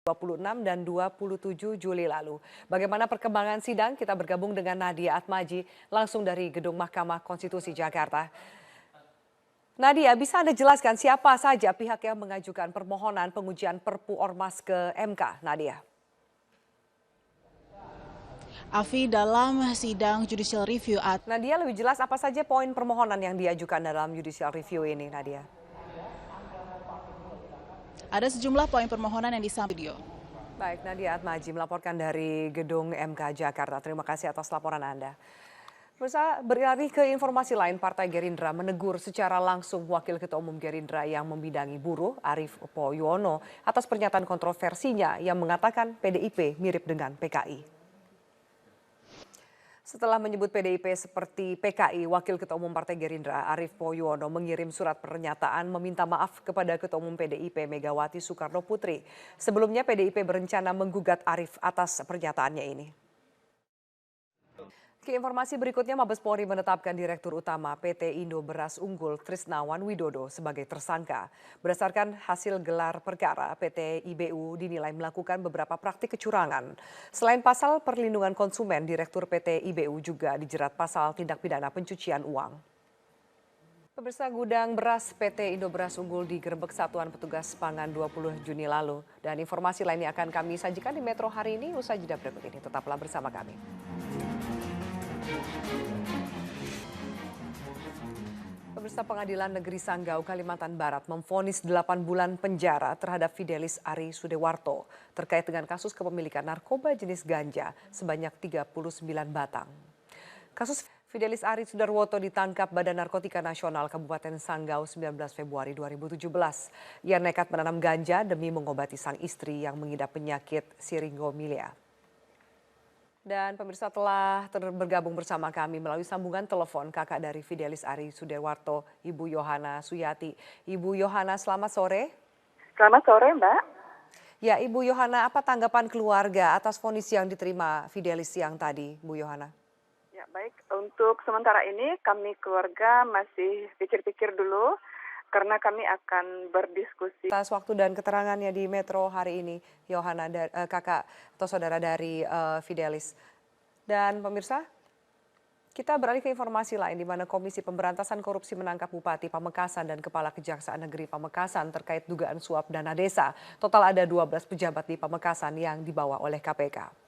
26 dan 27 Juli lalu. Bagaimana perkembangan sidang? Kita bergabung dengan Nadia Atmaji langsung dari Gedung Mahkamah Konstitusi Jakarta. Nadia, bisa Anda jelaskan siapa saja pihak yang mengajukan permohonan pengujian Perpu Ormas ke MK, Nadia? Afi, dalam sidang judicial review Nadia, lebih jelas apa saja poin permohonan yang diajukan dalam judicial review ini, Nadia? ada sejumlah poin permohonan yang disampaikan. Baik, Nadia Atmaji melaporkan dari Gedung MK Jakarta. Terima kasih atas laporan Anda. Pemirsa, beralih ke informasi lain, Partai Gerindra menegur secara langsung Wakil Ketua Umum Gerindra yang membidangi buruh, Arief Poyono, atas pernyataan kontroversinya yang mengatakan PDIP mirip dengan PKI. Setelah menyebut PDIP seperti PKI, Wakil Ketua Umum Partai Gerindra Arief Poyono mengirim surat pernyataan meminta maaf kepada Ketua Umum PDIP Megawati Soekarno Putri. Sebelumnya PDIP berencana menggugat Arief atas pernyataannya ini. Ke informasi berikutnya, Mabes Polri menetapkan Direktur Utama PT Indo Beras Unggul Trisnawan Widodo sebagai tersangka. Berdasarkan hasil gelar perkara, PT IBU dinilai melakukan beberapa praktik kecurangan. Selain pasal perlindungan konsumen, Direktur PT IBU juga dijerat pasal tindak pidana pencucian uang. Pemirsa, gudang beras PT Indo Beras Unggul digerebek Satuan Petugas Pangan 20 Juni lalu. Dan informasi lainnya akan kami sajikan di Metro hari ini usai jeda berikut ini. Tetaplah bersama kami. Pemirsa, Pengadilan Negeri Sanggau, Kalimantan Barat memvonis 8 bulan penjara terhadap Fidelis Ari Sudewarto terkait dengan kasus kepemilikan narkoba jenis ganja sebanyak 39 batang. Kasus Fidelis Ari Sudewarto ditangkap Badan Narkotika Nasional Kabupaten Sanggau 19 Februari 2017. Ia nekat menanam ganja demi mengobati sang istri yang mengidap penyakit siringomilia. Dan pemirsa, telah bergabung bersama kami melalui sambungan telepon kakak dari Fidelis Ari Sudewarto, Ibu Yohana Suyati. Ibu Yohana, selamat sore. Selamat sore, Mbak. Ya, Ibu Yohana, apa tanggapan keluarga atas vonis yang diterima Fidelis siang tadi, Bu Yohana? Ya, baik. Untuk sementara ini kami keluarga masih pikir-pikir dulu karena kami akan berdiskusi. Atas waktu dan keterangannya di Metro hari ini, Yohana, kakak atau saudara dari Fidelis. Dan pemirsa, kita beralih ke informasi lain di mana Komisi Pemberantasan Korupsi menangkap Bupati Pamekasan dan Kepala Kejaksaan Negeri Pamekasan terkait dugaan suap dana desa. Total ada 12 pejabat di Pamekasan yang dibawa oleh KPK.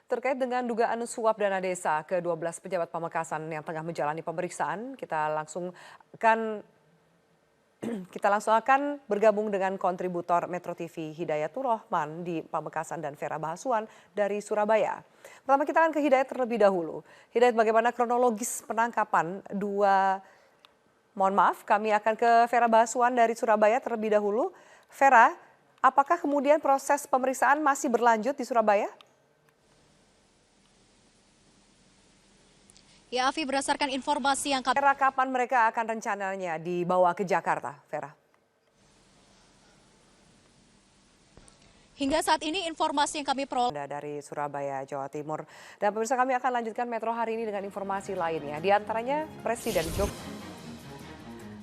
Terkait dengan dugaan suap dana desa ke 12 pejabat Pamekasan yang tengah menjalani pemeriksaan, kita langsung akan bergabung dengan kontributor Metro TV Hidayatul Rahman di Pamekasan dan Vera Bahasuan dari Surabaya. Pertama kita akan ke Hidayat terlebih dahulu. Hidayat, bagaimana kronologis penangkapan kami akan ke Vera Bahasuan dari Surabaya terlebih dahulu. Vera, apakah kemudian proses pemeriksaan masih berlanjut di Surabaya? Ya, Afi, berdasarkan informasi yang Vera, kapan mereka akan rencananya dibawa ke Jakarta, Vera? hingga saat ini informasi yang kami peroleh Dari Surabaya, Jawa Timur. Dan pemirsa, kami akan lanjutkan Metro hari ini dengan informasi lainnya. Di antaranya Presiden Jokowi.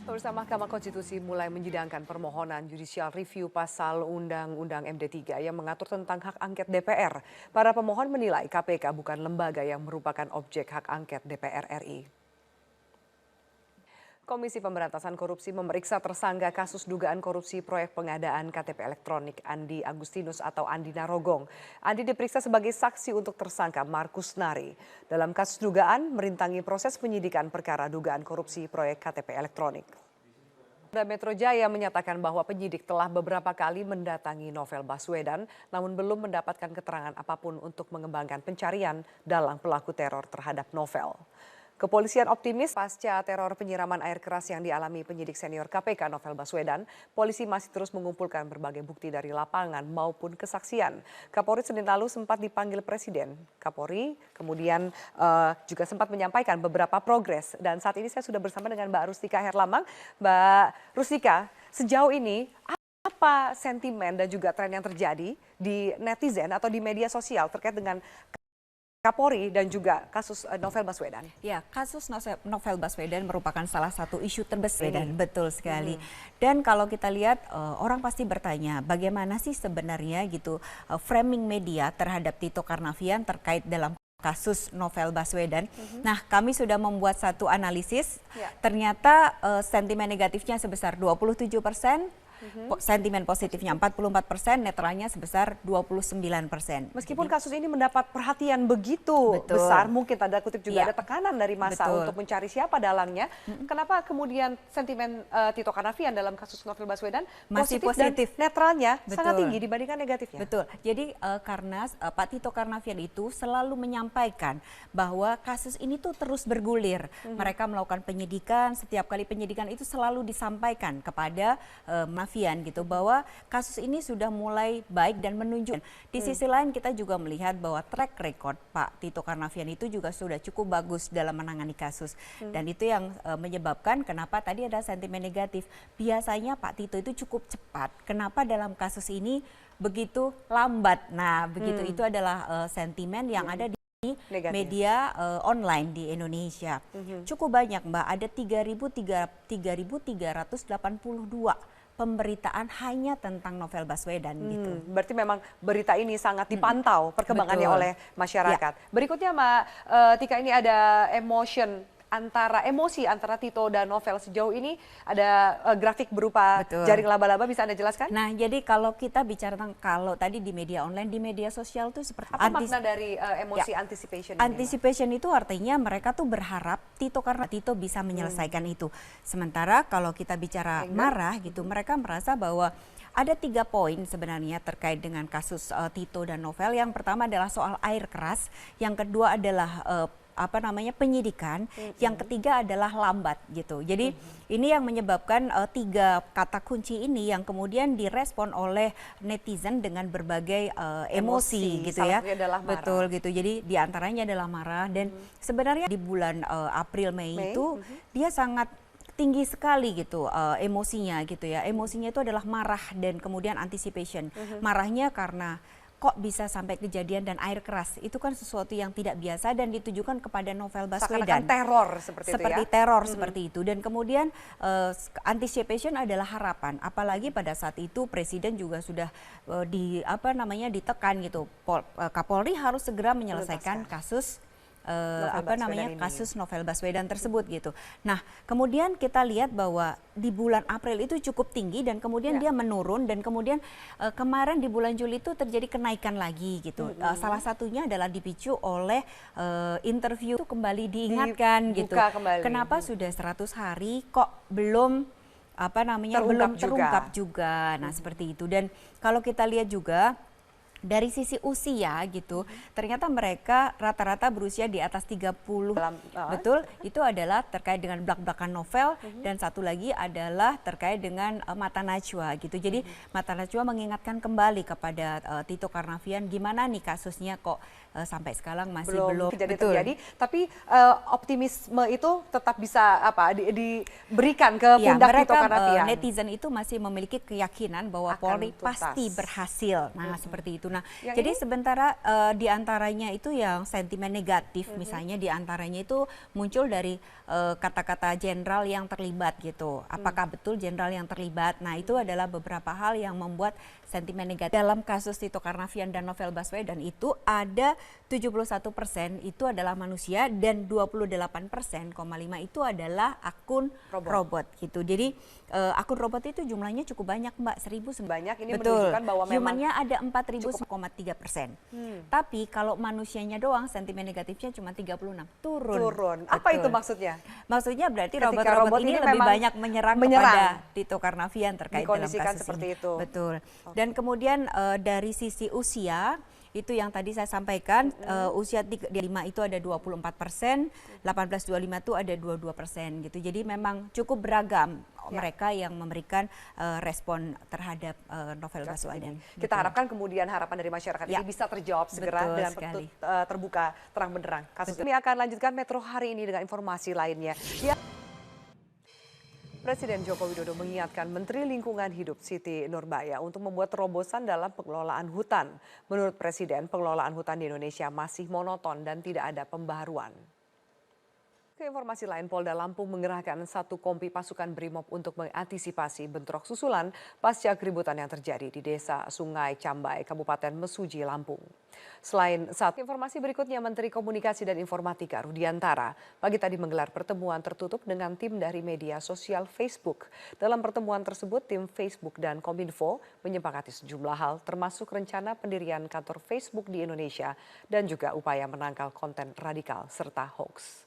Pemirsa, Mahkamah Konstitusi mulai menyidangkan permohonan judicial review pasal Undang-Undang MD3 yang mengatur tentang hak angket DPR. Para pemohon menilai KPK bukan lembaga yang merupakan objek hak angket DPR RI. Komisi Pemberantasan Korupsi memeriksa tersangka kasus dugaan korupsi proyek pengadaan KTP elektronik Andi Agustinus atau Andi Narogong. Andi diperiksa sebagai saksi untuk tersangka Markus Nari. Dalam kasus dugaan merintangi proses penyidikan perkara dugaan korupsi proyek KTP elektronik. Polda Metro Jaya menyatakan bahwa penyidik telah beberapa kali mendatangi Novel Baswedan, namun belum mendapatkan keterangan apapun untuk mengembangkan pencarian dalang pelaku teror terhadap Novel. Kepolisian optimis pasca teror penyiraman air keras yang dialami penyidik senior KPK Novel Baswedan, polisi masih terus mengumpulkan berbagai bukti dari lapangan maupun kesaksian. Kapolri Senin lalu sempat dipanggil Presiden. Kapolri kemudian juga sempat menyampaikan beberapa progres. Dan saat ini saya sudah bersama dengan Mbak Rustika Herlambang. Mbak Rustika, sejauh ini apa sentimen dan juga tren yang terjadi di netizen atau di media sosial terkait dengan Kapolri dan juga kasus Novel Baswedan. Ya, kasus Novel Baswedan merupakan salah satu isu terbesar, dan betul sekali. Dan kalau kita lihat, orang pasti bertanya, bagaimana sih sebenarnya gitu framing media terhadap Tito Karnavian terkait dalam kasus Novel Baswedan. Nah, kami sudah membuat satu analisis. Ternyata sentimen negatifnya sebesar 27%. Sentimen positifnya 44%, netralnya sebesar 29%. Meskipun kasus ini mendapat perhatian begitu besar, mungkin tanda kutip juga ada tekanan dari massa untuk mencari siapa dalangnya. Kenapa kemudian sentimen Tito Karnavian dalam kasus Novel Baswedan masih positif dan netralnya sangat tinggi dibandingkan negatifnya? Betul. Jadi karena Pak Tito Karnavian itu selalu menyampaikan bahwa kasus ini tuh terus bergulir. Mereka melakukan penyidikan, setiap kali penyidikan itu selalu disampaikan kepada gitu bahwa kasus ini sudah mulai baik dan menunjukkan. Di sisi lain kita juga melihat bahwa track record Pak Tito Karnavian itu juga sudah cukup bagus dalam menangani kasus. Dan itu yang menyebabkan kenapa tadi ada sentimen negatif. Biasanya Pak Tito itu cukup cepat. Kenapa dalam kasus ini begitu lambat? Nah, begitu itu adalah sentimen yang ada di media online di Indonesia. Cukup banyak, Mbak. Ada 3.382 pemberitaan hanya tentang Novel Baswedan gitu. Berarti memang berita ini sangat dipantau perkembangannya oleh masyarakat. Berikutnya Mbak Tika, ini ada emosi antara Tito dan Novel sejauh ini ada grafik berupa jaring laba-laba, bisa Anda jelaskan? Nah, jadi kalau kita bicara tentang kalau tadi di media online, di media sosial itu seperti apa makna dari emosi anticipation? Anticipation itu artinya mereka tuh berharap karena Tito bisa menyelesaikan itu. Sementara kalau kita bicara marah gitu, mereka merasa bahwa ada 3 poin sebenarnya terkait dengan kasus Tito dan Novel. Yang pertama adalah soal air keras, yang kedua adalah penyidikan, yang ketiga adalah lambat gitu. Jadi ini yang menyebabkan 3 kata kunci ini yang kemudian direspon oleh netizen dengan berbagai emosi gitu ya. Betul gitu. Jadi diantaranya adalah marah, dan sebenarnya di bulan April Mei itu dia sangat tinggi sekali gitu emosinya gitu ya. Emosinya itu adalah marah dan kemudian anticipation. Marahnya karena kok bisa sampai kejadian dan air keras, itu kan sesuatu yang tidak biasa dan ditujukan kepada Novel Baswedan. Seakan-akan teror seperti itu ya? Teror seperti itu. Dan kemudian anticipation adalah harapan, apalagi pada saat itu Presiden juga sudah ditekan gitu. Kapolri harus segera menyelesaikan kasus kasus Novel Baswedan tersebut gitu. Nah, kemudian kita lihat bahwa di bulan April itu cukup tinggi dan kemudian dia menurun, dan kemudian kemarin di bulan Juli itu terjadi kenaikan lagi gitu. Salah satunya adalah dipicu oleh interview itu kembali diingatkan gitu. Kenapa sudah 100 hari kok belum terungkap juga. Nah, seperti itu. Dan kalau kita lihat juga dari sisi usia gitu, ternyata mereka rata-rata berusia di atas 30. Betul, itu adalah terkait dengan belak-belakan Novel, dan satu lagi adalah terkait dengan Mata Najwa gitu. Jadi Mata Najwa mengingatkan kembali kepada Tito Karnavian, gimana nih kasusnya kok sampai sekarang masih belum terjadi. Tapi optimisme itu tetap bisa diberikan ke pundak Tito Karnavian. Netizen itu masih memiliki keyakinan bahwa Polri pasti berhasil. Nah, seperti itu. Nah, jadi sementara diantaranya itu yang sentimen negatif, misalnya diantaranya itu muncul dari kata-kata jenderal yang terlibat gitu. Apakah betul jenderal yang terlibat? Nah, itu adalah beberapa hal yang membuat sentimen negatif. Dalam kasus Tito Karnavian dan Novel Baswedan itu ada 71% itu adalah manusia dan 28,5% itu adalah akun robot gitu. Jadi akun robot itu jumlahnya cukup banyak, Mbak, 1.000. Banyak, ini menunjukkan bahwa memang humannya ada 4.000,3%. Tapi kalau manusianya doang sentimen negatifnya cuma 36, turun. Apa itu maksudnya? Maksudnya berarti robot-robot ini lebih banyak menyerang kepada Tito Karnavian terkait dalam kasus seperti ini. itu. Betul. Dan kemudian dari sisi usia, itu yang tadi saya sampaikan, usia 35 itu ada 24%, 18-25 itu ada 22% gitu. Jadi memang cukup beragam mereka yang memberikan respon terhadap Novel Baswedan. Kita harapkan kemudian harapan dari masyarakat ini bisa terjawab segera dengan terbuka terang benderang. Kasus ini akan lanjutkan Metro hari ini dengan informasi lainnya. Presiden Joko Widodo mengingatkan Menteri Lingkungan Hidup Siti Nurbaya untuk membuat terobosan dalam pengelolaan hutan. Menurut Presiden, pengelolaan hutan di Indonesia masih monoton dan tidak ada pembaharuan. Ke informasi lain, Polda Lampung mengerahkan 1 kompi pasukan BRIMOB untuk mengantisipasi bentrok susulan pasca keributan yang terjadi di Desa Sungai Cambai, Kabupaten Mesuji, Lampung. Selain satu informasi berikutnya, Menteri Komunikasi dan Informatika Rudiantara pagi tadi menggelar pertemuan tertutup dengan tim dari media sosial Facebook. Dalam pertemuan tersebut, tim Facebook dan Kominfo menyepakati sejumlah hal termasuk rencana pendirian kantor Facebook di Indonesia dan juga upaya menangkal konten radikal serta hoax.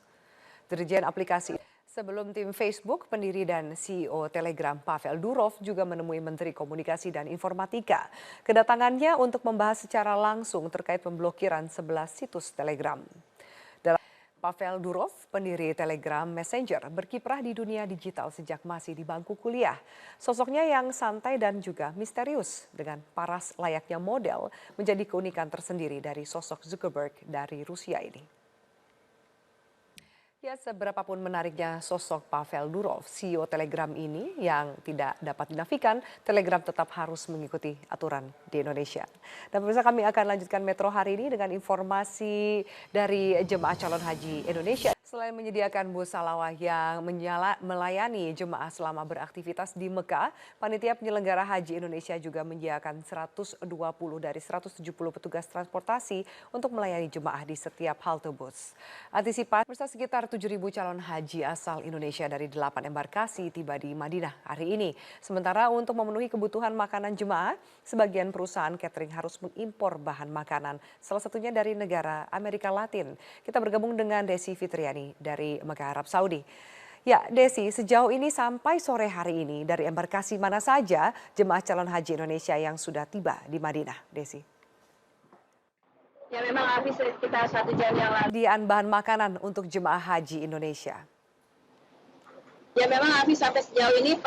Dirjen aplikasi. Sebelum tim Facebook, pendiri dan CEO Telegram Pavel Durov juga menemui Menteri Komunikasi dan Informatika. Kedatangannya untuk membahas secara langsung terkait pemblokiran 11 situs Telegram. Pavel Durov, pendiri Telegram Messenger, berkiprah di dunia digital sejak masih di bangku kuliah. Sosoknya yang santai dan juga misterius dengan paras layaknya model menjadi keunikan tersendiri dari sosok Zuckerberg dari Rusia ini. Ya, seberapapun menariknya sosok Pavel Durov, CEO Telegram ini yang tidak dapat dinafikan, Telegram tetap harus mengikuti aturan di Indonesia. Dan pemirsa, kami akan lanjutkan Metro hari ini dengan informasi dari jemaah calon haji Indonesia. Selain menyediakan bus salawah yang melayani jemaah selama beraktivitas di Mekah, panitia penyelenggara haji Indonesia juga menyediakan 120 dari 170 petugas transportasi untuk melayani jemaah di setiap halte bus. Antisipasi sekitar 7.000 calon haji asal Indonesia dari 8 embarkasi tiba di Madinah hari ini. Sementara untuk memenuhi kebutuhan makanan jemaah, sebagian perusahaan catering harus mengimpor bahan makanan, salah satunya dari negara Amerika Latin. Kita bergabung dengan Desi Fitriani dari Mekah, Arab Saudi. Ya, Desi, sejauh ini sampai sore hari ini dari embarkasi mana saja jemaah calon haji Indonesia yang sudah tiba di Madinah, Desi? Ya, memang habis sekitar 1 jam yang lalu. Persediaan bahan makanan untuk jemaah haji Indonesia. Ya, memang habis sampai sejauh ini.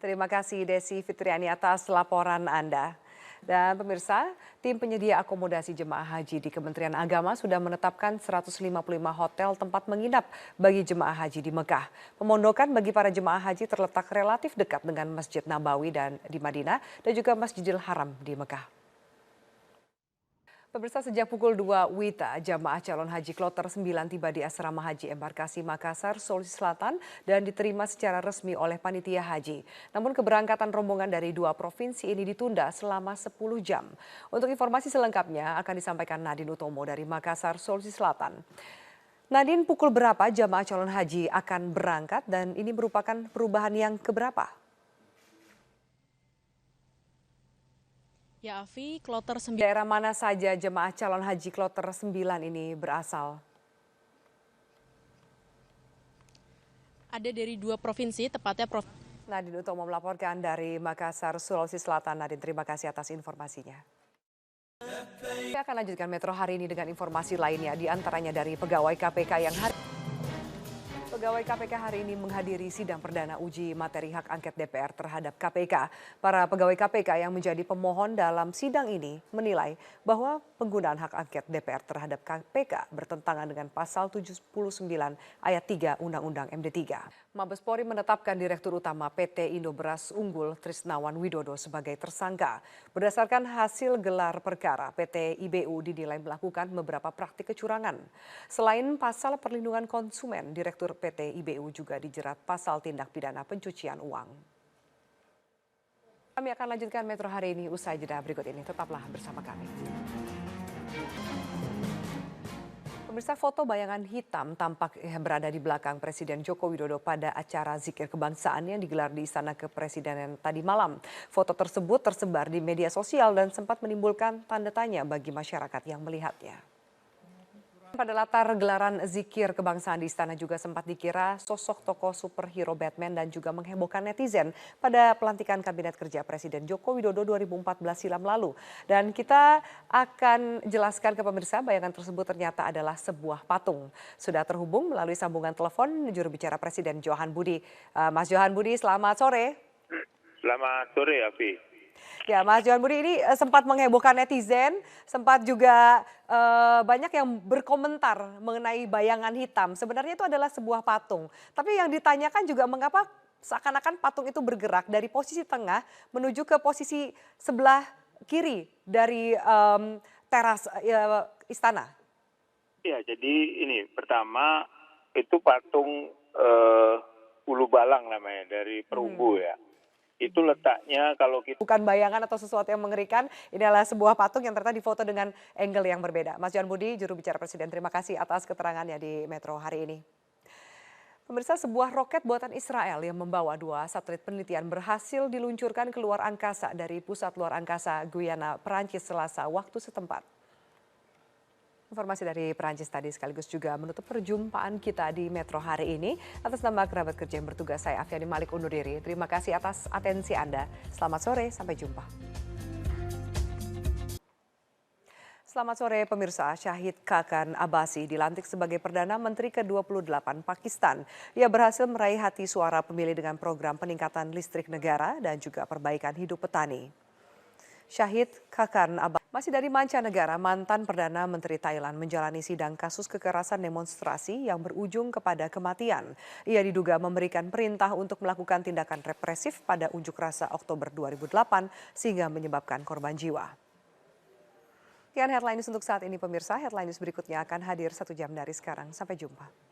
Terima kasih Desi Fitriani atas laporan Anda. Dan pemirsa, tim penyedia akomodasi jemaah haji di Kementerian Agama sudah menetapkan 155 hotel tempat menginap bagi jemaah haji di Mekah. Pemondokan bagi para jemaah haji terletak relatif dekat dengan Masjid Nabawi dan di Madinah dan juga Masjidil Haram di Mekah. Pemirsa, sejak pukul 2 WITA, jamaah calon haji kloter 9 tiba di asrama haji embarkasi Makassar, Sulawesi Selatan dan diterima secara resmi oleh panitia haji. Namun keberangkatan rombongan dari 2 provinsi ini ditunda selama 10 jam. Untuk informasi selengkapnya akan disampaikan Nadine Utomo dari Makassar, Sulawesi Selatan. Nadine, pukul berapa jamaah calon haji akan berangkat dan ini merupakan perubahan yang keberapa? Ya, Afi, kloter 9. Daerah mana saja jemaah calon haji kloter 9 ini berasal? Ada dari 2 provinsi, tepatnya Nadine Utomo melaporkan dari Makassar, Sulawesi Selatan. Nadine, terima kasih atas informasinya. Kita akan lanjutkan Metro hari ini dengan informasi lainnya, di antaranya dari pegawai KPK yang Pegawai KPK hari ini menghadiri sidang perdana uji materi hak angket DPR terhadap KPK. Para pegawai KPK yang menjadi pemohon dalam sidang ini menilai bahwa penggunaan hak angket DPR terhadap KPK bertentangan dengan pasal 79 ayat 3 Undang-Undang MD3. Mabes Polri menetapkan Direktur Utama PT Indo Beras Unggul Trisnawan Widodo sebagai tersangka. Berdasarkan hasil gelar perkara, PT IBU dinilai melakukan beberapa praktik kecurangan. Selain pasal perlindungan konsumen, Direktur PT IBU juga dijerat pasal tindak pidana pencucian uang. Kami akan lanjutkan Metro hari ini usai jeda berikut ini. Tetaplah bersama kami. Pemirsa, foto bayangan hitam tampak berada di belakang Presiden Joko Widodo pada acara zikir kebangsaan yang digelar di Istana Kepresidenan tadi malam. Foto tersebut tersebar di media sosial dan sempat menimbulkan tanda tanya bagi masyarakat yang melihatnya. Pada latar gelaran zikir kebangsaan di istana juga sempat dikira sosok tokoh superhero Batman dan juga menghebohkan netizen pada pelantikan Kabinet Kerja Presiden Joko Widodo 2014 silam lalu. Dan kita akan jelaskan ke pemirsa bayangan tersebut ternyata adalah sebuah patung. Sudah terhubung melalui sambungan telepon juru bicara Presiden Johan Budi. Mas Johan Budi, selamat sore. Selamat sore, Afi. Ya, Mas Johan Budi, ini sempat menghebohkan netizen, sempat juga banyak yang berkomentar mengenai bayangan hitam. Sebenarnya itu adalah sebuah patung. Tapi yang ditanyakan juga mengapa Seakan-akan patung itu bergerak dari posisi tengah menuju ke posisi sebelah kiri dari teras istana. Ya, jadi ini pertama itu patung Ulu Balang namanya dari Perunggu ya. Itu letaknya kalau kita Bukan bayangan atau sesuatu yang mengerikan, ini adalah sebuah patung yang ternyata difoto dengan angle yang berbeda. Mas Johan Budi, juru bicara Presiden, terima kasih atas keterangannya di Metro hari ini. Pemirsa, sebuah roket buatan Israel yang membawa 2 satelit penelitian berhasil diluncurkan keluar angkasa dari pusat luar angkasa Guyana, Perancis Selasa waktu setempat. Informasi dari Perancis tadi sekaligus juga menutup perjumpaan kita di Metro hari ini. Atas nama kerabat kerja yang bertugas, saya Afiani Malik undur diri. Terima kasih atas atensi Anda. Selamat sore, sampai jumpa. Selamat sore pemirsa, Syahid Khaqan Abbasi dilantik sebagai Perdana Menteri ke-28 Pakistan. Ia berhasil meraih hati suara pemilih dengan program peningkatan listrik negara dan juga perbaikan hidup petani. Syahid Khaqan Abbasi masih dari mancanegara, mantan Perdana Menteri Thailand menjalani sidang kasus kekerasan demonstrasi yang berujung kepada kematian. Ia diduga memberikan perintah untuk melakukan tindakan represif pada unjuk rasa Oktober 2008 sehingga menyebabkan korban jiwa. Sekian headline news untuk saat ini pemirsa, headline news berikutnya akan hadir 1 jam dari sekarang. Sampai jumpa.